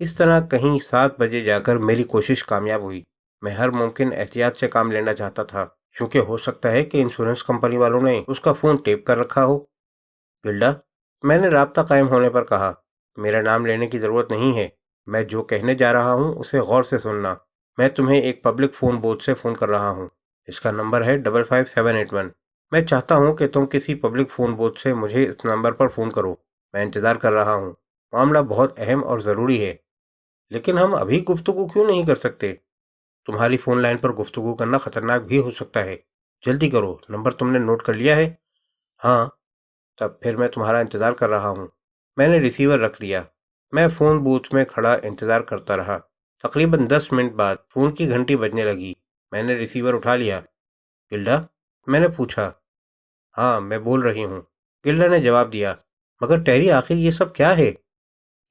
اس طرح کہیں 7 بجے جا کر میری کوشش کامیاب ہوئی۔ میں ہر ممکن احتیاط سے کام لینا چاہتا تھا، کیونکہ ہو سکتا ہے کہ انشورنس کمپنی والوں نے اس کا فون ٹیپ کر رکھا ہو۔ گلڈا، میں نے رابطہ قائم ہونے پر کہا، میرا نام لینے کی ضرورت نہیں ہے۔ میں جو کہنے جا رہا ہوں اسے غور سے سننا۔ میں تمہیں ایک پبلک فون بوتھ سے فون کر رہا ہوں۔ اس کا نمبر ہے 55781۔ میں چاہتا ہوں کہ تم کسی پبلک فون بوتھ سے مجھے اس نمبر پر فون کرو۔ میں انتظار کر رہا ہوں۔ معاملہ بہت اہم اور ضروری ہے۔ لیکن ہم ابھی گفتگو کیوں نہیں کر سکتے؟ تمہاری فون لائن پر گفتگو کرنا خطرناک بھی ہو سکتا ہے۔ جلدی کرو، نمبر تم نے نوٹ کر لیا ہے؟ ہاں۔ تب پھر میں تمہارا انتظار کر رہا ہوں۔ میں نے ریسیور رکھ دیا۔ میں فون بوتھ میں کھڑا انتظار کرتا رہا۔ تقریباً 10 منٹ بعد فون کی گھنٹی بجنے لگی۔ میں نے ریسیور اٹھا لیا۔ گلڈا، میں نے پوچھا۔ ہاں، میں بول رہی ہوں، گلڈا نے جواب دیا۔ مگر ٹیری، آخر یہ سب کیا ہے؟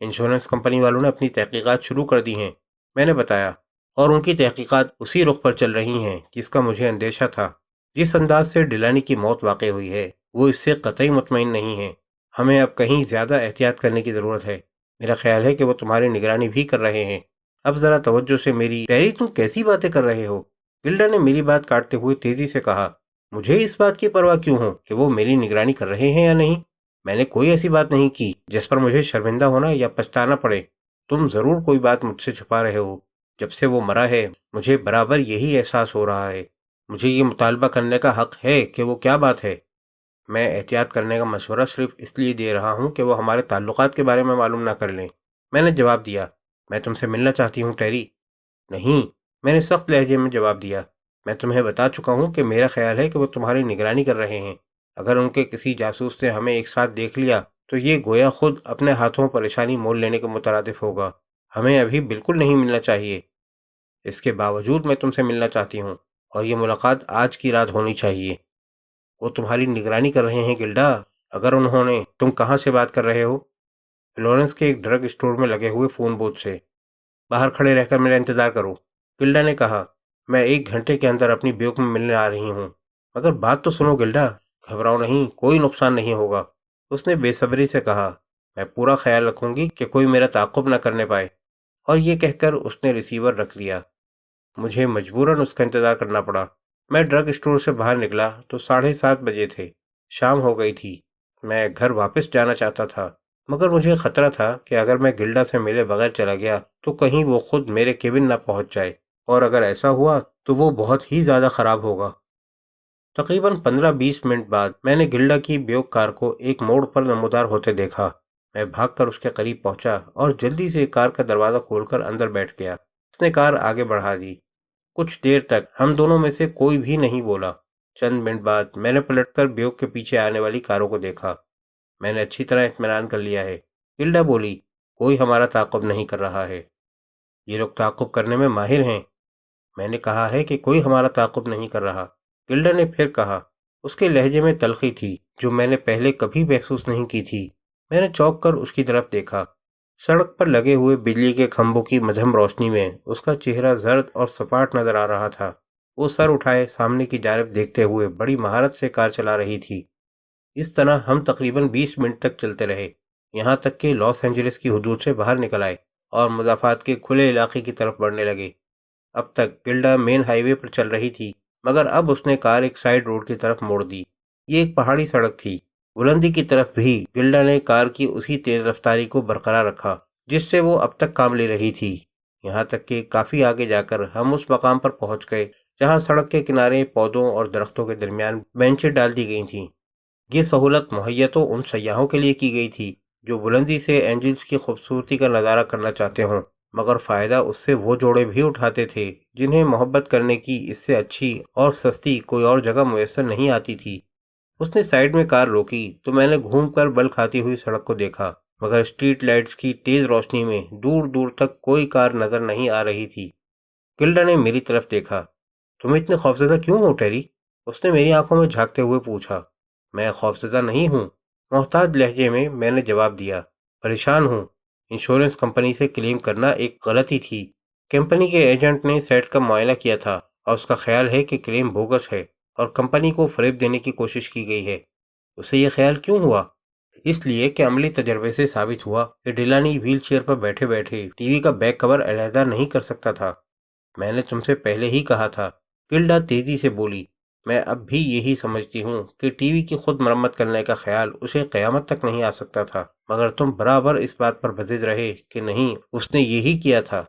انشورنس کمپنی والوں نے اپنی تحقیقات شروع کر دی ہیں، میں نے بتایا، اور ان کی تحقیقات اسی رخ پر چل رہی ہیں جس کا مجھے اندیشہ تھا۔ جس انداز سے ڈیلانی کی موت واقع ہوئی ہے وہ اس سے قطعی مطمئن نہیں ہے۔ ہمیں اب کہیں زیادہ احتیاط کرنے کی ضرورت ہے۔ میرا خیال ہے کہ وہ تمہاری نگرانی بھی کر رہے ہیں۔ اب ذرا توجہ سے میری ٹیری، تم کیسی باتیں کر رہے ہو؟ گلڈا نے میری بات کاٹتے ہوئے تیزی سے کہا۔ مجھے اس بات کی پرواہ کیوں ہو کہ وہ میری نگرانی کر رہے ہیں یا نہیں؟ میں نے کوئی ایسی بات نہیں کی جس پر مجھے شرمندہ ہونا یا پچھتانا پڑے۔ تم ضرور کوئی بات مجھ سے چھپا رہے ہو۔ جب سے وہ مرا ہے مجھے برابر یہی احساس ہو رہا ہے۔ مجھے یہ مطالبہ کرنے کا حق ہے کہ وہ کیا بات ہے۔ میں احتیاط کرنے کا مشورہ صرف اس لیے دے رہا ہوں کہ وہ ہمارے تعلقات کے بارے میں معلوم نہ کر لیں، میں نے جواب دیا۔ میں تم سے ملنا چاہتی ہوں ٹیری۔ نہیں، میں نے سخت لہجے میں جواب دیا۔ میں تمہیں بتا چکا ہوں کہ میرا خیال ہے کہ وہ تمہاری نگرانی کر رہے ہیں۔ اگر ان کے کسی جاسوس نے ہمیں ایک ساتھ دیکھ لیا تو یہ گویا خود اپنے ہاتھوں پریشانی مول لینے کے مترادف ہوگا۔ ہمیں ابھی بالکل نہیں ملنا چاہیے۔ اس کے باوجود میں تم سے ملنا چاہتی ہوں، اور یہ ملاقات آج کی رات ہونی چاہیے۔ وہ تمہاری نگرانی کر رہے ہیں گلڈا۔ اگر انہوں نے، تم کہاں سے بات کر رہے ہو؟ فلورنس کے ایک ڈرگ اسٹور میں لگے ہوئے فون بوتھ سے۔ باہر کھڑے رہ کر میرا انتظار کرو، گلڈا نے کہا۔ میں 1 گھنٹے کے اندر اپنی بیوک میں ملنے آ رہی ہوں۔ مگر بات تو سنو گلڈا، گھبراؤ نہیں، کوئی نقصان نہیں ہوگا، اس نے بے صبری سے کہا۔ میں پورا خیال رکھوں گی کہ کوئی میرا تعاقب نہ کرنے پائے۔ اور یہ کہہ کر اس نے ریسیور رکھ دیا۔ مجھے مجبوراً اس کا انتظار کرنا پڑا۔ میں ڈرگ اسٹور سے باہر نکلا تو 7:30 بجے تھے۔ شام ہو گئی تھی۔ میں گھر واپس جانا چاہتا تھا، مگر مجھے خطرہ تھا کہ اگر میں گلڈا سے ملے بغیر چلا گیا تو کہیں وہ خود میرے کیبن نہ پہنچ جائے، اور اگر ایسا ہوا تو وہ بہت ہی زیادہ خراب ہوگا۔ تقریباً 15-20 منٹ بعد میں نے گلڈا کی بیوک کار کو ایک موڑ پر نمودار ہوتے دیکھا۔ میں بھاگ کر اس کے قریب پہنچا اور جلدی سے کار کا دروازہ کھول کر اندر بیٹھ گیا۔ اس نے کار آگے بڑھا دی۔ کچھ دیر تک ہم دونوں میں سے کوئی بھی نہیں بولا۔ چند منٹ بعد میں نے پلٹ کر بیوک کے پیچھے آنے والی کاروں کو دیکھا۔ میں نے اچھی طرح اطمینان کر لیا ہے، گلڈا بولی۔ کوئی ہمارا تعاقب نہیں کر رہا ہے۔ یہ لوگ تعاقب کرنے میں ماہر ہیں۔ میں نے کہا ہے کہ کوئی ہمارا تعاقب نہیں کر رہا، گلڈا نے پھر کہا۔ اس کے لہجے میں تلخی تھی جو میں نے پہلے کبھی محسوس نہیں کی تھی۔ میں نے چونک کر اس کی طرف دیکھا۔ سڑک پر لگے ہوئے بجلی کے کھمبوں کی مدھم روشنی میں اس کا چہرہ زرد اور سپاٹ نظر آ رہا تھا۔ وہ سر اٹھائے سامنے کی جانب دیکھتے ہوئے بڑی مہارت سے کار چلا رہی تھی۔ اس طرح ہم تقریباً 20 منٹ تک چلتے رہے، یہاں تک کہ لاس اینجلس کی حدود سے باہر نکل آئے اور مضافات کے کھلے علاقے کی طرف بڑھنے لگے۔ اب تک گلڈا مین ہائی وے پر چل رہی تھی، مگر اب اس نے کار ایک سائیڈ روڈ کی طرف موڑ دی۔ یہ ایک پہاڑی سڑک تھی۔ بلندی کی طرف بھی گلڈا نے کار کی اسی تیز رفتاری کو برقرار رکھا جس سے وہ اب تک کام لے رہی تھی، یہاں تک کہ کافی آگے جا کر ہم اس مقام پر پہنچ گئے جہاں سڑک کے کنارے پودوں اور درختوں کے درمیان بینچیں ڈال دی گئی تھیں۔ یہ سہولت مہیا تو ان سیاحوں کے لیے کی گئی تھی جو بلندی سے اینجلز کی خوبصورتی کا نظارہ کرنا چاہتے ہوں، مگر فائدہ اس سے وہ جوڑے بھی اٹھاتے تھے جنہیں محبت کرنے کی اس سے اچھی اور سستی کوئی اور جگہ میسر نہیں آتی تھی۔ اس نے سائیڈ میں کار روکی تو میں نے گھوم کر بل کھاتی ہوئی سڑک کو دیکھا، مگر اسٹریٹ لائٹس کی تیز روشنی میں دور دور تک کوئی کار نظر نہیں آ رہی تھی۔ گلڈا نے میری طرف دیکھا۔ تم اتنے خوفزدہ کیوں ہو ٹیری؟ اس نے میری آنکھوں میں جھانکتے ہوئے پوچھا۔ میں خوفزدہ نہیں ہوں، محتاط لہجے میں نے جواب دیا۔ پریشان ہوں۔ انشورنس کمپنی سے کلیم کرنا ایک غلطی تھی۔ کمپنی کے ایجنٹ نے سیٹ کا معائنہ کیا تھا اور اس کا خیال ہے کہ کلیم بوگس ہے اور کمپنی کو فریب دینے کی کوشش کی گئی ہے۔ اسے یہ خیال کیوں ہوا؟ اس لیے کہ عملی تجربے سے ثابت ہوا کہ ڈیلانی ویل چیئر پر بیٹھے بیٹھے ٹی وی کا بیک کور علیحدہ نہیں کر سکتا تھا۔ میں نے تم سے پہلے ہی کہا تھا، گلڈا تیزی سے بولی۔ میں اب بھی یہی سمجھتی ہوں کہ ٹی وی کی خود مرمت کرنے کا خیال اسے قیامت تک نہیں آ سکتا تھا، مگر تم برابر اس بات پر بزد رہے کہ نہیں، اس نے یہی کیا تھا۔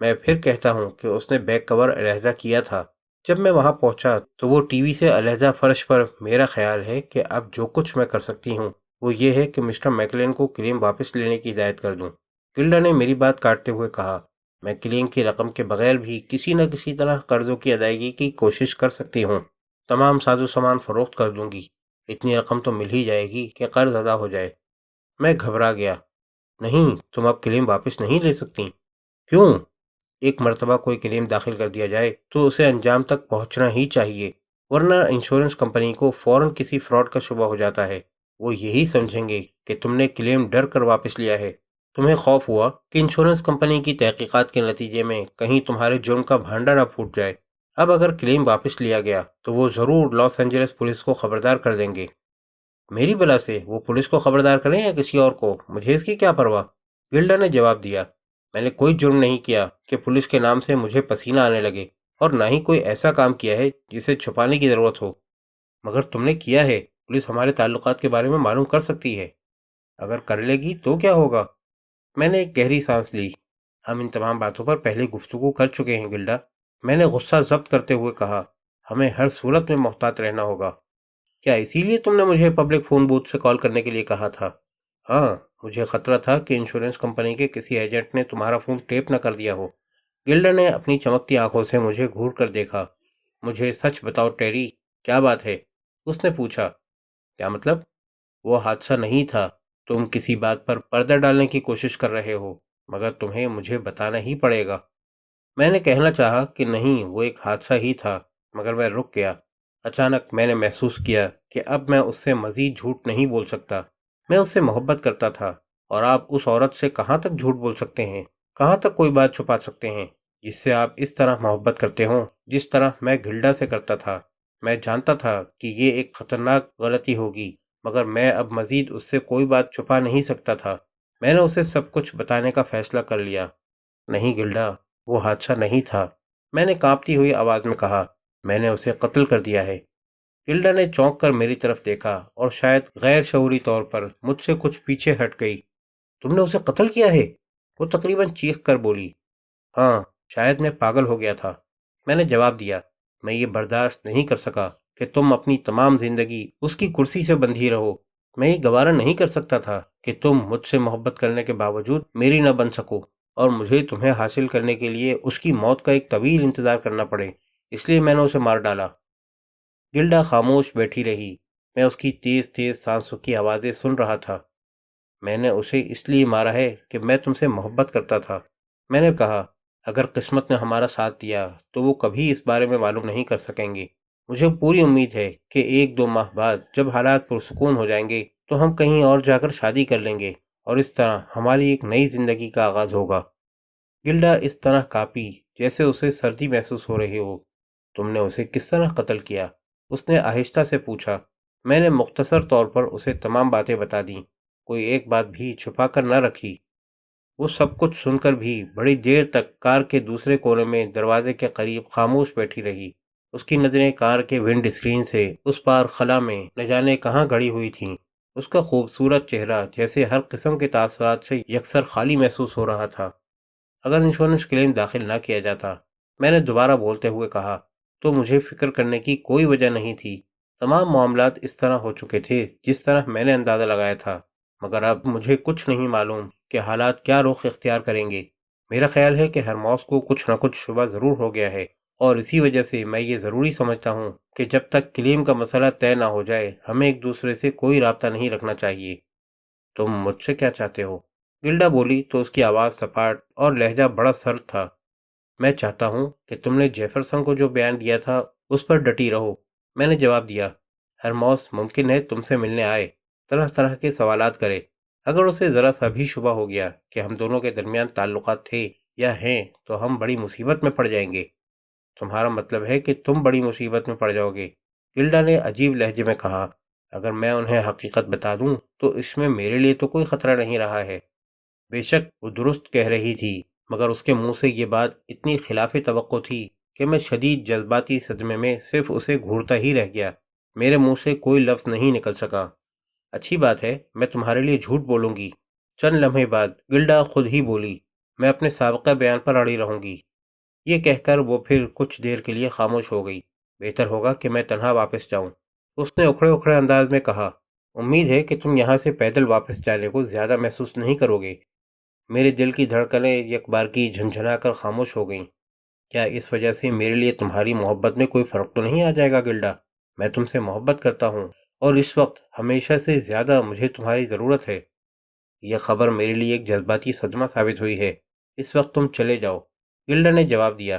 میں پھر کہتا ہوں کہ اس نے بیک کور علیحدہ کیا تھا۔ جب میں وہاں پہنچا تو وہ ٹی وی سے علیحدہ فرش پر۔ میرا خیال ہے کہ اب جو کچھ میں کر سکتی ہوں وہ یہ ہے کہ مسٹر میکلین کو کلیم واپس لینے کی ہدایت کر دوں۔ گلڈا نے میری بات کاٹتے ہوئے کہا، میں کلیم کی رقم کے بغیر بھی کسی نہ کسی طرح قرضوں کی ادائیگی کی کوشش کر سکتی ہوں۔ تمام ساز و سامان فروخت کر دوں گی، اتنی رقم تو مل ہی جائے گی کہ قرض ادا ہو جائے۔ میں گھبرا گیا۔ نہیں، تم اب کلیم واپس نہیں لے سکتی۔ کیوں؟ ایک مرتبہ کوئی کلیم داخل کر دیا جائے تو اسے انجام تک پہنچنا ہی چاہیے، ورنہ انشورنس کمپنی کو فوراً کسی فراڈ کا شبہ ہو جاتا ہے۔ وہ یہی سمجھیں گے کہ تم نے کلیم ڈر کر واپس لیا ہے۔ تمہیں خوف ہوا کہ انشورنس کمپنی کی تحقیقات کے نتیجے میں کہیں تمہارے جرم کا بھانڈا نہ پھوٹ جائے۔ اب اگر کلیم واپس لیا گیا تو وہ ضرور لاس اینجلس پولیس کو خبردار کر دیں گے۔ میری بلا سے وہ پولیس کو خبردار کریں یا کسی اور کو، مجھے اس کی کیا پرواہ؟ گلڈا نے جواب دیا، میں نے کوئی جرم نہیں کیا کہ پولیس کے نام سے مجھے پسینہ آنے لگے، اور نہ ہی کوئی ایسا کام کیا ہے جسے چھپانے کی ضرورت ہو۔ مگر تم نے کیا ہے، پولیس ہمارے تعلقات کے بارے میں معلوم کر سکتی ہے۔ اگر کر لے گی تو کیا ہوگا؟ میں نے ایک گہری سانس لی۔ ہم ان تمام باتوں پر پہلے گفتگو کر چکے ہیں گلڈا، میں نے غصہ ضبط کرتے ہوئے کہا۔ ہمیں ہر صورت میں محتاط رہنا ہوگا۔ کیا اسی لیے تم نے مجھے پبلک فون بوتھ سے کال کرنے کے لیے کہا تھا؟ ہاں، مجھے خطرہ تھا کہ انشورنس کمپنی کے کسی ایجنٹ نے تمہارا فون ٹیپ نہ کر دیا ہو۔ گلڈا نے اپنی چمکتی آنکھوں سے مجھے گھور کر دیکھا۔ مجھے سچ بتاؤ ٹیری، کیا بات ہے؟ اس نے پوچھا۔ کیا مطلب؟ وہ حادثہ نہیں تھا۔ تم کسی بات پر پردہ ڈالنے کی کوشش کر رہے ہو، مگر تمہیں مجھے بتانا ہی پڑے گا۔ میں نے کہنا چاہا کہ نہیں، وہ ایک حادثہ ہی تھا، مگر میں رک گیا۔ اچانک میں نے محسوس کیا کہ اب میں اس سے مزید جھوٹ نہیں بول سکتا۔ میں اس سے محبت کرتا تھا، اور آپ اس عورت سے کہاں تک جھوٹ بول سکتے ہیں؟ کہاں تک کوئی بات چھپا سکتے ہیں جس سے آپ اس طرح محبت کرتے ہوں جس طرح میں گلڈا سے کرتا تھا؟ میں جانتا تھا کہ یہ ایک خطرناک غلطی ہوگی، مگر میں اب مزید اس سے کوئی بات چھپا نہیں سکتا تھا۔ میں نے اسے سب کچھ بتانے کا فیصلہ کر لیا۔ نہیں گلڈا، وہ حادثہ نہیں تھا، میں نے کانپتی ہوئی آواز میں کہا۔ میں نے اسے قتل کر دیا ہے۔ گلڈا نے چونک کر میری طرف دیکھا اور شاید غیر شعوری طور پر مجھ سے کچھ پیچھے ہٹ گئی۔ تم نے اسے قتل کیا ہے؟ وہ تقریباً چیخ کر بولی۔ ہاں، شاید میں پاگل ہو گیا تھا، میں نے جواب دیا۔ میں یہ برداشت نہیں کر سکا کہ تم اپنی تمام زندگی اس کی کرسی سے بندھی رہو۔ میں یہ گوارا نہیں کر سکتا تھا کہ تم مجھ سے محبت کرنے کے باوجود میری نہ بن سکو، اور مجھے تمہیں حاصل کرنے کے لیے اس کی موت کا ایک طویل انتظار کرنا پڑے، اس لیے میں نے اسے مار ڈالا۔ گلڈا خاموش بیٹھی رہی۔ میں اس کی تیز تیز سانسوں کی آوازیں سن رہا تھا۔ میں نے اسے اس لیے مارا ہے کہ میں تم سے محبت کرتا تھا، میں نے کہا۔ اگر قسمت نے ہمارا ساتھ دیا تو وہ کبھی اس بارے میں معلوم نہیں کر سکیں گے۔ مجھے پوری امید ہے کہ 1-2 ماہ بعد جب حالات پرسکون ہو جائیں گے تو ہم کہیں اور جا کر شادی کر لیں گے، اور اس طرح ہماری ایک نئی زندگی کا آغاز ہوگا۔ گلڈا اس طرح کانپی جیسے اسے سردی محسوس ہو رہی ہو۔ تم نے اسے کس طرح قتل کیا؟ اس نے آہستہ سے پوچھا۔ میں نے مختصر طور پر اسے تمام باتیں بتا دیں، کوئی ایک بات بھی چھپا کر نہ رکھی۔ وہ سب کچھ سن کر بھی بڑی دیر تک کار کے دوسرے کونے میں دروازے کے قریب خاموش بیٹھی رہی۔ اس کی نظریں کار کے ونڈ اسکرین سے اس پار خلا میں نہ جانے کہاں گڑی ہوئی تھیں۔ اس کا خوبصورت چہرہ جیسے ہر قسم کے تاثرات سے یکسر خالی محسوس ہو رہا تھا۔ اگر انشورنس کلیم داخل نہ کیا جاتا، میں نے دوبارہ بولتے ہوئے کہا، تو مجھے فکر کرنے کی کوئی وجہ نہیں تھی۔ تمام معاملات اس طرح ہو چکے تھے جس طرح میں نے اندازہ لگایا تھا، مگر اب مجھے کچھ نہیں معلوم کہ حالات کیا رخ اختیار کریں گے۔ میرا خیال ہے کہ ہرموس کو کچھ نہ کچھ شبہ ضرور ہو گیا ہے، اور اسی وجہ سے میں یہ ضروری سمجھتا ہوں کہ جب تک کلیم کا مسئلہ طے نہ ہو جائے ہمیں ایک دوسرے سے کوئی رابطہ نہیں رکھنا چاہیے۔ تم مجھ سے کیا چاہتے ہو؟ گلڈا بولی تو اس کی آواز سپاٹ اور لہجہ بڑا سرد تھا۔ میں چاہتا ہوں کہ تم نے جیفرسن کو جو بیان دیا تھا اس پر ڈٹی رہو، میں نے جواب دیا۔ ہرموس ممکن ہے تم سے ملنے آئے، طرح طرح کے سوالات کرے۔ اگر اسے ذرا سا بھی شبہ ہو گیا کہ ہم دونوں کے درمیان تعلقات تھے یا ہیں تو ہم بڑی مصیبت میں پڑ جائیں گے۔ تمہارا مطلب ہے کہ تم بڑی مصیبت میں پڑ جاؤ گے؟ گلڈا نے عجیب لہجے میں کہا۔ اگر میں انہیں حقیقت بتا دوں تو اس میں میرے لیے تو کوئی خطرہ نہیں رہا ہے۔ بے شک وہ درست کہہ رہی تھی، مگر اس کے منہ سے یہ بات اتنی خلاف توقع تھی کہ میں شدید جذباتی صدمے میں صرف اسے گھورتا ہی رہ گیا۔ میرے منہ سے کوئی لفظ نہیں نکل سکا۔ اچھی بات ہے، میں تمہارے لیے جھوٹ بولوں گی۔ چند لمحے بعد گلڈا خود ہی بولی، میں اپنے سابقہ بیان پر اڑی رہوں گی۔ یہ کہہ کر وہ پھر کچھ دیر کے لیے خاموش ہو گئی۔ بہتر ہوگا کہ میں تنہا واپس جاؤں، اس نے اکھڑے اکھڑے انداز میں کہا۔ امید ہے کہ تم یہاں سے پیدل واپس جانے کو زیادہ محسوس نہیں کرو گے۔ میرے دل کی دھڑکنیں یک بار کی جھنجھنا کر خاموش ہو گئیں۔ کیا اس وجہ سے میرے لیے تمہاری محبت میں کوئی فرق تو نہیں آ جائے گا گلڈا؟ میں تم سے محبت کرتا ہوں، اور اس وقت ہمیشہ سے زیادہ مجھے تمہاری ضرورت ہے۔ یہ خبر میرے لیے ایک جذباتی صدمہ ثابت ہوئی ہے۔ اس وقت تم چلے جاؤ، گلڈا نے جواب دیا۔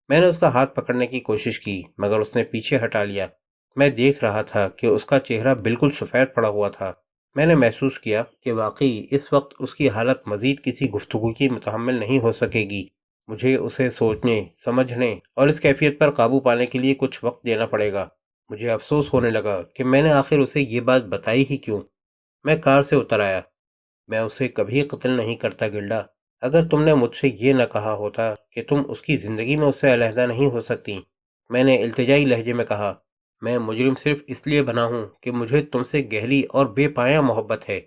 میں نے اس کا ہاتھ پکڑنے کی کوشش کی، مگر اس نے پیچھے ہٹا لیا۔ میں دیکھ رہا تھا کہ اس کا چہرہ بالکل سفید پڑا ہوا تھا۔ میں نے محسوس کیا کہ واقعی اس وقت اس کی حالت مزید کسی گفتگو کی متحمل نہیں ہو سکے گی۔ مجھے اسے سوچنے، سمجھنے اور اس کیفیت پر قابو پانے کے لیے کچھ وقت دینا پڑے گا۔ مجھے افسوس ہونے لگا کہ میں نے آخر اسے یہ بات بتائی ہی کیوں۔ میں کار سے اتر آیا۔ میں اسے کبھی قتل نہیں کرتا گلڈا۔ اگر تم نے مجھ سے یہ نہ کہا ہوتا کہ تم اس کی زندگی میں اس سے علیحدہ نہیں ہو سکتی، میں نے التجائی لہجے میں کہا، میں مجرم صرف اس لیے بنا ہوں کہ مجھے تم سے گہری اور بے پایاں محبت ہے۔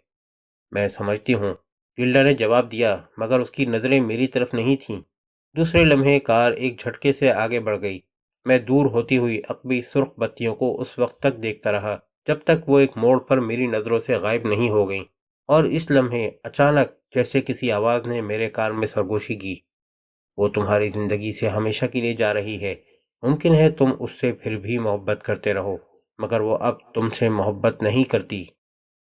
میں سمجھتی ہوں، گلڈا نے جواب دیا، مگر اس کی نظریں میری طرف نہیں تھیں۔ دوسرے لمحے کار ایک جھٹکے سے آگے بڑھ گئی۔ میں دور ہوتی ہوئی عقبی سرخ بتیوں کو اس وقت تک دیکھتا رہا جب تک وہ ایک موڑ پر میری نظروں سے غائب نہیں ہو گئیں، اور اس لمحے اچانک جیسے کسی آواز نے میرے کان میں سرگوشی کی، وہ تمہاری زندگی سے ہمیشہ کے لیے جا رہی ہے۔ ممکن ہے تم اس سے پھر بھی محبت کرتے رہو، مگر وہ اب تم سے محبت نہیں کرتی۔